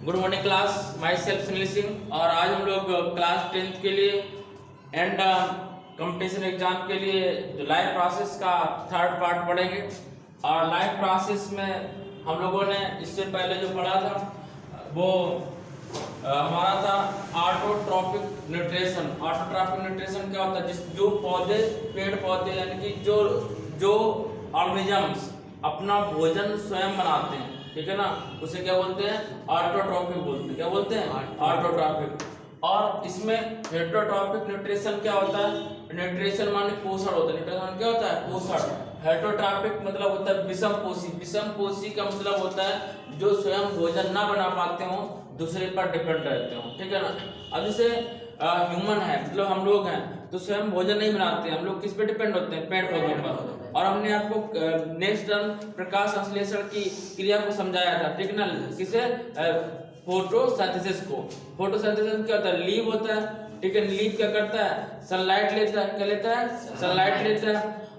Good morning class, my self Sunil Singh. और आज हम लोग क्लास 10th के लिए एंड कंपटीशन एग्जाम के लिए जो लाइव प्रोसेस का थर्ड पार्ट पढ़ेंगे। और लाइव प्रोसेस में हम लोगों ने इससे पहले जो पढ़ा था वो हमारा था ऑटोट्रॉपिक न्यूट्रिशन। ऑटोट्रॉपिक न्यूट्रिशन क्या होता है? जो पौधे, पेड़ पौधे यानी कि जो ऑर्गेनिजम्स अपना भोजन स्वयं बनाते हैं, ठीक है ना, उसे क्या बोलते हैं? ऑटोट्रॉपिक बोलते हैं। क्या बोलते हैं? ऑटोट्रॉपिक। और इसमें हेटरोट्रॉपिक न्यूट्रिशन क्या होता है? न्यूट्रिशन माने पोषण होता है। न्यूट्रिशन क्या होता है? पोषण। हेटरोट्रॉपिक मतलब होता है विषम पोषी। विषम पोषी का मतलब होता है जो स्वयं भोजन ना बना पाते हो, दूसरे पर डिपेंड रहते हो, ठीक है ना। अब जैसे ह्यूमन है, मतलब हम लोग हैं, तो स्वयं भोजन नहीं बनाते, हम लोग किस पे डिपेंड होते हैं? पेड़ पौधों पर। और हमने आपको नेक्स्ट टर्म प्रकाश संश्लेषण की क्रिया को समझाया था, ठीक ना। किसे? फोटोसिंथेसिस को। फोटोसिंथेसिस क्या होता है? लीव होता है, ठीक है। लीव क्या करता है? सनलाइट लेता है। क्या लेता है? सनलाइट लेता है।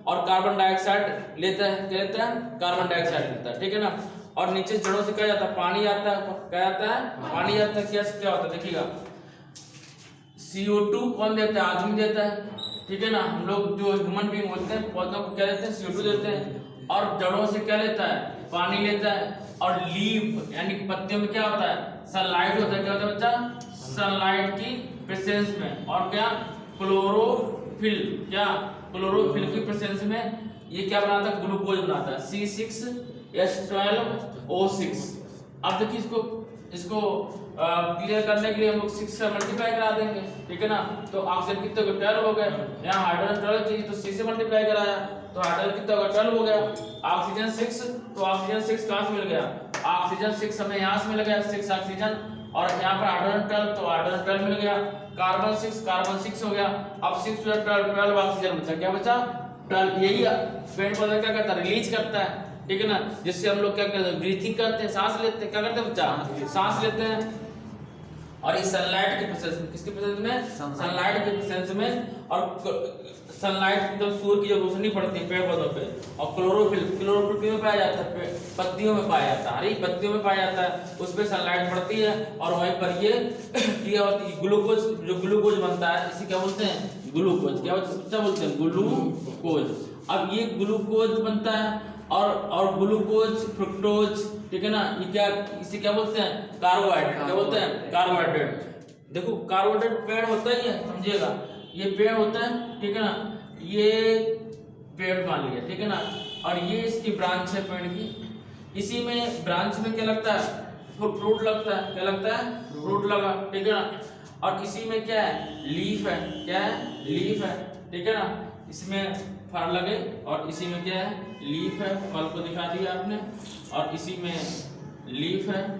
और कार्बन डाइऑक्साइड लेता है। क्या लेता है? कार्बन डाइऑक्साइड लेता है, ठीक है ना। और नीचे जड़ों से क्या जाता है? पानी आता है। क्या आता है? पानी आता है। क्या होता है? देखिएगा, CO2 कौन देता है? आदमी देता है, ठीक है ना। हम लोग जो ह्यूमन बीइंग होते हैं, पौधों को क्या देते हैं? CO2 देते हैं। और जड़ों से क्या लेता है? पानी लेता है। और लीफ यानी कि पत्तियों में क्या होता है? सनलाइट होता है। क्या होता है बच्चा? सनलाइट की प्रेजेंस में। और क्या? क्लोरोफिल। क्या? क्लोरोफिल की प्रेजेंस में ये क्या बनाता है? ग्लूकोज बनाता है, C6H12O6। अब देखिए इसको क्लियर करने के लिए हम लोग 6 से मल्टीप्लाई करा देंगे, ठीक है ना। तो ऑक्सीजन कितने हो गए? 12 हो गए। यहाँ हाइड्रोजन 12 चाहिए तो 6 से मल्टीप्लाई कराया तो हाइड्रोजन कितना होगा? 12 हो गया। ऑक्सीजन 6, तो ऑक्सीजन 6 कहाँ से मिल गया? ऑक्सीजन 6 हमें यहाँ से मिल गया, 6 ऑक्सीजन। और यहाँ पर हाइड्रोजन 12, तो हाइड्रोजन 12 मिल गया। कार्बन 6 हो गया। अब 6 + 12 ऑक्सीजन बचा। क्या बचा? 12। यही पेड़ पौधा क्या करता है? रिलीज करता है, ठीक है ना। जिससे हम लोग क्या करते हैं? ब्रीथिंग करते हैं, सांस लेते हैं। क्या करते हैं बच्चा? सांस लेते हैं। और इस सनलाइट के प्रेजेंस में, किसके प्रेजेंस में? सनलाइट के प्रेजेंस में। और सनलाइट जब सूर्य की जो रोशनी पड़ती है पेड़ पौधों पे, और क्लोरोफिल में पाया जाता है? पत्तियों में पाया जाता है। अरे पत्तियों में पाया जाता है, उस पे सनलाइट पड़ती है और वहीं पर ये क्रिया होती है। ग्लूकोज, जो ग्लूकोज बनता है, इसे क्या बोलते हैं? ग्लूकोज। क्या बोलते हैं? ग्लूकोज। अब ये ग्लूकोज बनता है और ग्लूकोज, फ्रुक्टोज, ठीक है ना। ये क्या, इसे क्या बोलते हैं? कार्बोहाइड्रेट। क्या बोलते हैं? कार्बोहाइड्रेट। देखो कार्बोहाइड्रेट पेड़ होता ही है, समझिएगा, ये पेड़ होता है, ठीक है ना। ये पेड़ मान लिया, ठीक है ना। और ये इसकी ब्रांच है पेड़ की। इसी में ब्रांच में क्या लगता है? फ्रूट लगता है। क्या लगता है? फ्रूट लगा, ठीक है ना। और इसी में क्या है? लीफ है। क्या है? लीफ है, ठीक है ना। इसमें फल लगे और इसी में क्या है? लीफ है। फल को दिखा दिया आपने, और इसी में लीफ है,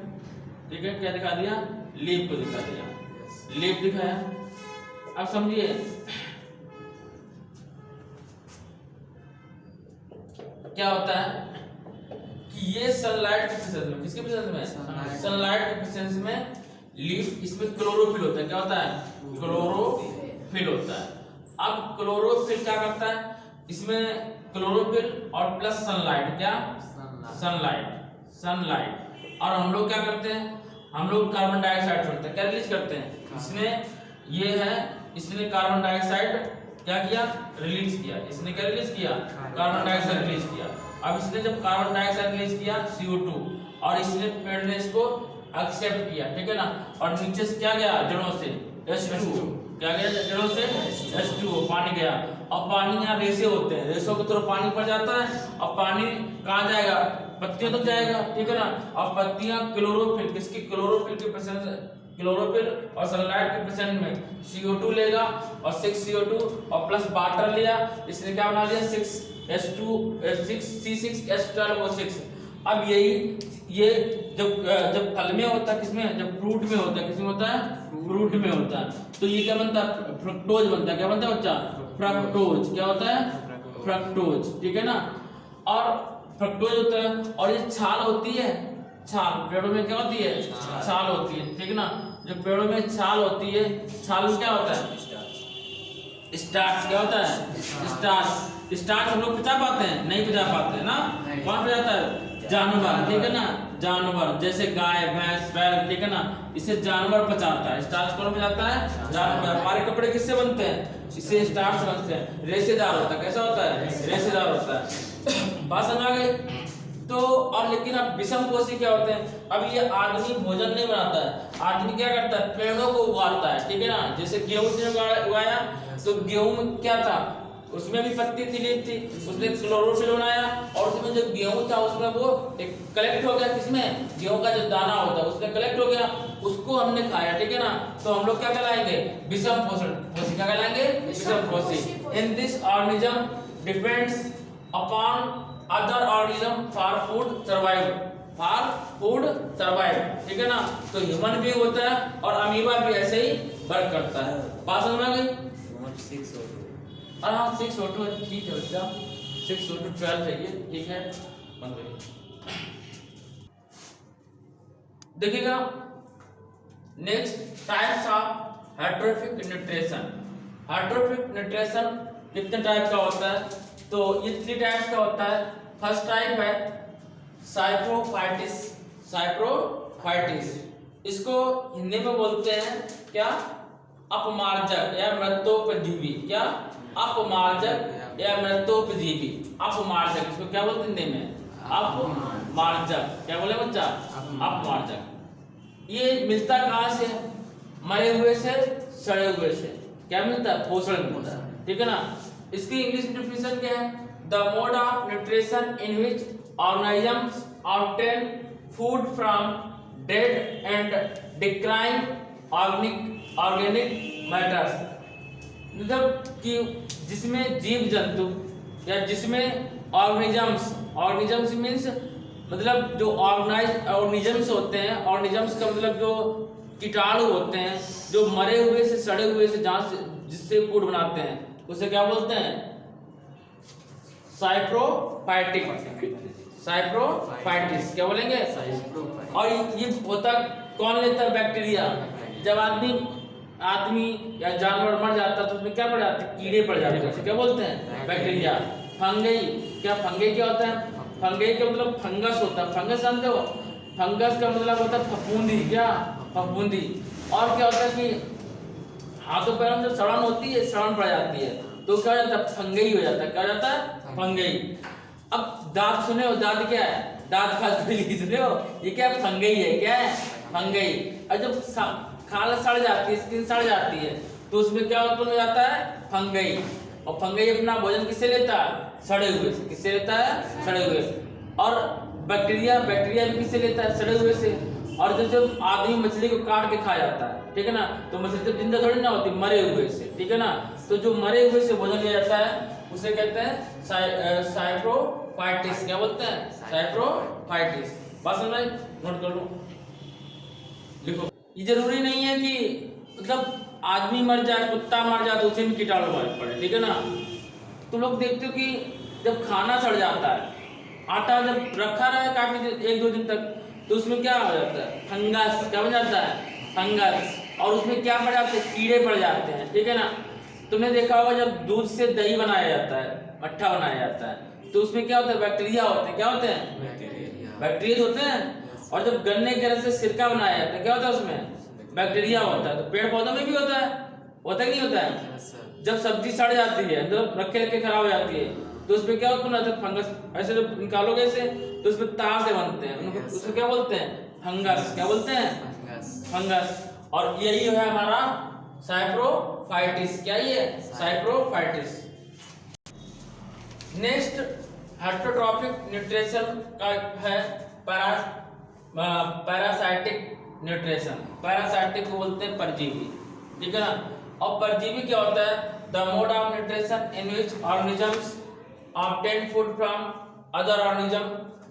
ठीक है। क्या दिखा दिया? लीफ को दिखा दिया, लीफ दिखाया। अब समझिए, क्या होता है कि ये सनलाइट के प्रेजेंस में, किसके प्रेजेंस में? सनलाइट के प्रेजेंस में लीफ, इसमें क्लोरोफिल होता है। क्या होता है? क्लोरोफिल होता है। अब क्लोरोफिल क्या करता है? इसमें क्लोरोफिल और प्लस सनलाइट। क्या? सनलाइट। और हम लोग क्या करते हैं? हम लोग कार्बन डाइऑक्साइड छोड़ते हैं। क्या रिलीज करते हैं? इसने ये है, इसने कार्बन डाइऑक्साइड क्या किया? रिलीज किया। इसने क्या रिलीज किया? कार्बन डाइऑक्साइड रिलीज किया। अब इसने जब कार्बन डाइऑक्साइड रिलीज किया, CO2, और इसने पेड़ ने इसको एक्सेप्ट किया, ठीक है ना। और नीचे से क्या गया? जड़ों से H2। क्या गया? जड़ों से H2O, पानी गया। अब पानी, यहाँ रेसे होते हैं, रेसों के थ्रू पानी पड़ जाता है। अब पानी कहाँ जाएगा? पत्तियों तक जाएगा, ठीक है ना। अब पत्तियां क्लोरोफिल, किसकी? क्लोरोफिल के प्रेजेंस, क्लोरोफिल और सनलाइट के प्रेजेंस में CO2 लेगा, और 6 CO2 और प्लस वाटर लिया। इसने क्या बना लिया? 6C6H12O6। अब ये जब फल में होता है, किसमें? जब फ्रूट में होता है, किसमें होता है? फ्रूट में होता है। तो ये क्या बनता है? फ्रुक्टोज बनता है। क्या बनता है बच्चा? फ्रक्टोज। क्या होता है? फ्रक्टोज, ठीक है ना। और फ्रक्टोज होता है। और ये छाल होती है, छाल पेड़ों में क्या होती है? छाल होती है, ठीक है ना। जो पेड़ों में छाल होती है, छाल में क्या होता है? स्टार्च। क्या होता है? स्टार्च। स्टार्च हम लोग पचा पाते हैं? नहीं पचा पाते हैं ना। कौन पचाता है? जानवर, ठीक है ना, जानवर जैसे गाय भैंस बैल, ठीक है ना, इसे जानवर पचाता है। स्टार्च कौन पचाता है? जानवर। हमारे कपड़े किससे बनते हैं? इससे स्टार्च से बनते हैं। रेशेदार होता है। कैसा होता है? रेशेदार होता है। बात समझ आ गई? तो और लेकिन अब विषमपोषी क्या होते हैं? अब ये आदमी भोजन नहीं बनाता है, आदमी क्या करता है? पेड़ों को उगाता है, ठीक है ना। जैसे गेहूं ने उगाया तो गेहूं में क्या था? उसमें भी पत्ती थी, लीफ थी, उसने क्लोरोफिल बनाया और उसमें जो गेहूं था उसमें वो एक कलेक्ट हो गया। किसमें? गेहूं का जो दाना होता है उसमें कलेक्ट हो गया, उसको हमने खाया, ठीक है ना। तो हम लोग क्या कहलाएंगे? विषमपोषी। क्या कहलाएंगे? विषमपोषी। In this organism depends upon other organism for food survive, ठीक है ना। तो ह्यूमन भी होता है और अमीबा भी ऐसे ही वर्क करता है। बात समझ में आ गई? 6O2 ठीक है बच्चा, 6O2 12 है ये, ठीक है। बंद करिए। देखिएगा next types of heterotrophic nutrition. Heterotrophic nutrition कितने टाइप का होता है? तो ये 3 टाइप्स का होता है। फर्स्ट टाइप है साइप्रोफाइटिस। इसको हिंदी में बोलते हैं क्या? अपमार्जक या मृतोपजीवी। क्या? अपमार्जक या मृतोपजीवी। अपमार्जक इसको क्या बोलते हैं हिंदी में? अपमार्जक। क्या बोले बच्चा? अपमार्जक। ये मिलता कहाँ से? मरे हुए से, सड़े हुए से। क्या मिलता है? पोषण मिलता है, ठीक है ना। इसकी इंग्लिश डेफिनेशन क्या है? The mode of nutrition in which organisms obtain food from dead and decline organic matters. मतलब कि जिसमें जीव जंतु या जिसमें ऑर्गेनिजम्स मीन्स मतलब जो ऑर्गेनिजम्स होते हैं, ऑर्गेनिजम्स का मतलब जो कीटाणु होते हैं जो मरे हुए से, सड़े हुए से, जहाँ से जिससे फूड बनाते हैं उसे क्या बोलते हैं? साइप्रोफाइटिस। क्या बोलेंगे? और ये होता कौन लेता है? बैक्टीरिया। जब आदमी या जानवर मर जाता है तो उसमें क्या पड़ जाते हैं? कीड़े पड़ जाते हैं, क्या बोलते हैं? बैक्टीरिया। फंगई। क्या फंगई क्या होता है? फंगई का मतलब फंगस होता है। फंगस जानते हो? फंगस का मतलब होता है फफूंदी। क्या? फफूंदी। और क्या होता है कि हाथों पैरों में जब सड़न होती है, सड़न पड़ जाती है तो क्या हो जाता है? फंगई हो जाता है। क्या हो जाता है? फंगई। अब दांत सुने हो? दांत क्या है? दांत खाली सुने हो? ये क्या? फंगई है। क्या है? फंगई। और जब खाल सड़ जाती है, स्किन सड़ जाती है तो उसमें क्या उत्पन्न हो जाता है? फंगई। और फंगई अपना भोजन किससे लेता है? सड़े हुए से। किससे लेता है? सड़े हुए से। और बैक्टीरिया भी किससे लेता है? सड़े हुए से। और जब आदमी मछली को काट के खा जाता है, ठीक है ना, तो मछली जब जिंदा थोड़ी ना होती, मरे हुए से, ठीक है ना। तो जो मरे हुए से भोजन लिया जाता है उसे कहते हैं साइप्रोफाइटिस। क्या बोलते हैं? साइप्रोफाइटिस। बात समझ में? नोट कर लो, लिखो। ये जरूरी नहीं है कि मतलब आदमी मर जाए, कुत्ता मर जाए तो उसी में कीटाणु पड़े, ठीक है ना। तुम लोग देखते हो कि जब खाना सड़ जाता है, आटा जब रखा रहे काफी 1-2 दिन तक, तो उसमें क्या हो जाता है? फंगस। क्या बन जाता है? फंगस। और उसमें क्या पड़ जाते हैं? कीड़े पड़ जाते हैं, ठीक है ना। तुमने देखा होगा जब दूध से दही बनाया जाता है, मट्ठा बनाया जाता है, तो उसमें क्या होता है? बैक्टीरिया होते हैं। क्या होते हैं? बैक्टीरिया होते हैं। और जब गन्ने के रस से सिरका बनाया जाता है, क्या होता है? उसमें बैक्टीरिया होता है। तो पेड़ पौधों में भी होता है कि नहीं होता है? जब सब्जी सड़ जाती है, मतलब रखे खराब हो जाती है, तो उसमें क्या उत्पन्न होता है? फंगस। ऐसे जब निकालोगे ऐसे तो उसमें तार से बनते हैं, उनको उसको क्या बोलते हैं? फंगस। क्या बोलते हैं? फंगस। और यही है हमारा साइप्रोफाइटिस। क्या ये? साइप्रोफाइटिस। नेक्स्ट हेटेरोट्रॉफिक न्यूट्रिशन का है पैरासाइटिक न्यूट्रिशन। पैरासाइटिक को बोलते हैं परजीवी, ठीक है ना। और परजीवी क्या होता है? The mode of nutrition in which organisms obtain food from other organism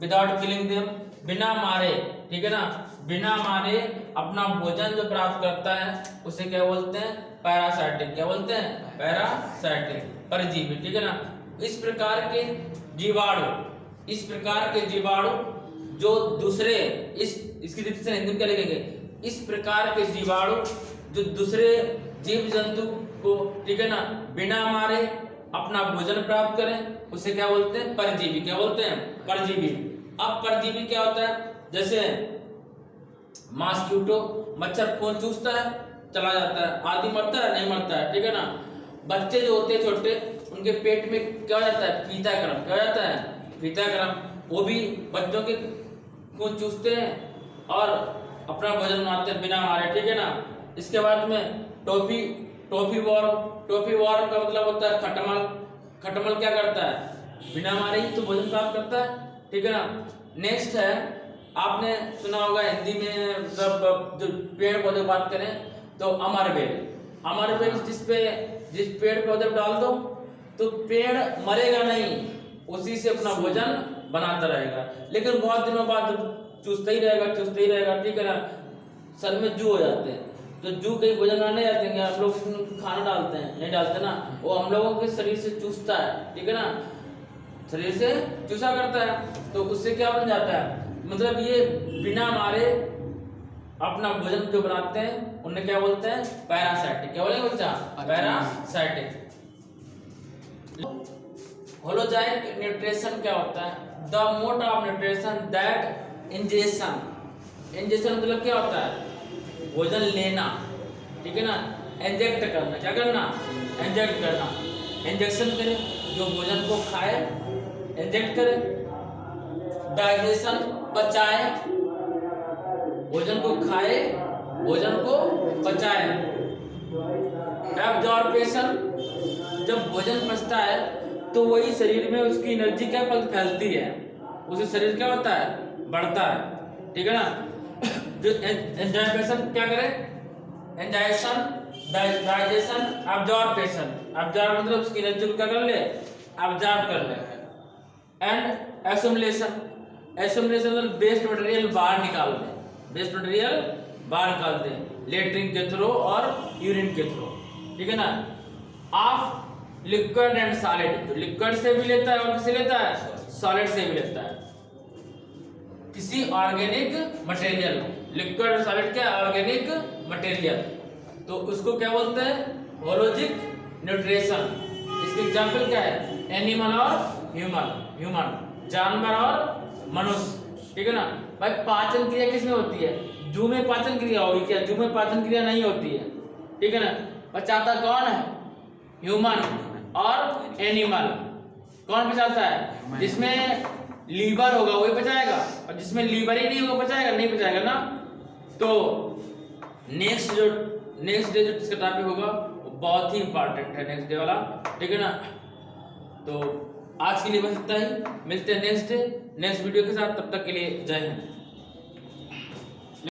without killing them. बिना मारे, ठीक है ना, बिना मारे अपना भोजन जो प्राप्त करता है उसे क्या बोलते हैं? पैरासाइटिक। क्या बोलते हैं? पैरासाइटिक, परजीवी, ठीक है ना। इस प्रकार के जीवाणु जो दूसरे इसकी डिफिनेशन हिंदी में क्या लिखेंगे? इस प्रकार के जीवाणु जो दूसरे जीव जंतु को, ठीक है ना, बिना मारे अपना भोजन प्राप्त करें उसे क्या बोलते हैं? परजीवी। क्या बोलते हैं? परजीवी। अब परजीवी क्या होता है, जैसे मॉस्किटो, मच्छर खून चूसता है चला जाता है, आदमी मरता है नहीं मरता है, ठीक है ना। बच्चे जो होते हैं छोटे, उनके पेट में क्या हो जाता है, फीताक्रम, क्या हो जाता है, फीताक्रम, वो भी बच्चों के खून चूसते हैं और अपना भोजन बनाते हैं बिना मारे, ठीक है ना। इसके बाद में टॉफी वॉर्म का मतलब होता है खटमल। खटमल क्या करता है, बिना मारे ही तो भोजन प्राप्त करता है, ठीक है ना। नेक्स्ट है, आपने सुना होगा हिंदी में मतलब जो पेड़ पौधे बात करें तो अमरबेल जिस पेड़ पौधे डाल दो तो पेड़ मरेगा नहीं, उसी से अपना भोजन बनाता रहेगा, लेकिन बहुत दिनों बाद चूसता ही रहेगा, ठीक है ना। सर में जू हो जाते हैं, तो जू कहीं भोजन बनाने जाते हैं, हम लोग खाना डालते हैं, नहीं डालते ना, वो हम लोगों के शरीर से चूसता है, ठीक है ना, शरीर से चूसा करता है, तो उससे क्या बन जाता है, मतलब ये बिना मारे अपना भोजन जो बनाते हैं उन्हें क्या बोलते हैं, पैरासाइटिक। क्या बोलेंगे बच्चा, पैरासाइटिक। होलोजाइक न्यूट्रिशन क्या होता है, the mode of nutrition that injection मतलब क्या होता है, भोजन लेना, ठीक है ना, इंजेक्ट करना, क्या करना, इंजेक्ट करना, इंजेक्शन करे, जो भोजन को खाए इंजेक्ट करे, डाइजेशन पचाए, भोजन को खाए भोजन को पचाए, एब्जॉर्प्शन, जब भोजन पचता है तो वही शरीर में उसकी एनर्जी क्या फैलती है, उसे शरीर क्या होता है, बढ़ता है, ठीक है ना। जो एंजाइमेशन क्या करे, एंजाइमेशन, डाइजेशन, एब्जॉर्प्शन, एब्जॉर्ब मतलब उसकी एनर्जी को क्या कर ले, एब्जॉर्ब कर ले, एंड एसिमिलेशन मतलब वेस्ट मटेरियल बाहर निकाल दे, लेटरिन के थ्रू और यूरिन के थ्रू, ठीक है ना। ऑफ लिक्विड एंड सॉलिड, तो लिक्विड से भी लेता है और किससे लेता है, सॉलिड से भी लेता है। किसी ऑर्गेनिक मटेरियल, लिक्विड और सॉलिड क्या, ऑर्गेनिक मटेरियल, तो उसको क्या बोलते हैं, होलोजिक न्यूट्रिशन। इसके एग्जांपल क्या है, एनिमल और ह्यूमन, जानवर और मनुष्य, ठीक है ना। भाई पाचन क्रिया किसमें होती है, जू में पाचन क्रिया होगी क्या, जू में पाचन क्रिया नहीं होती है, ठीक है ना। पचाता कौन है, ह्यूमन और एनिमल। कौन पचाता है, जिसमें लीवर होगा वही पचाएगा, और जिसमें लीवर ही नहीं होगा नहीं पचाएगा ना। तो नेक्स्ट डे जो इसका टॉपिक होगा वो बहुत ही इंपॉर्टेंट है, नेक्स्ट डे वाला, ठीक है ना। तो आज के लिए बस इतना ही, मिलते हैं नेक्स्ट वीडियो के साथ, तब तक के लिए जय हिंद।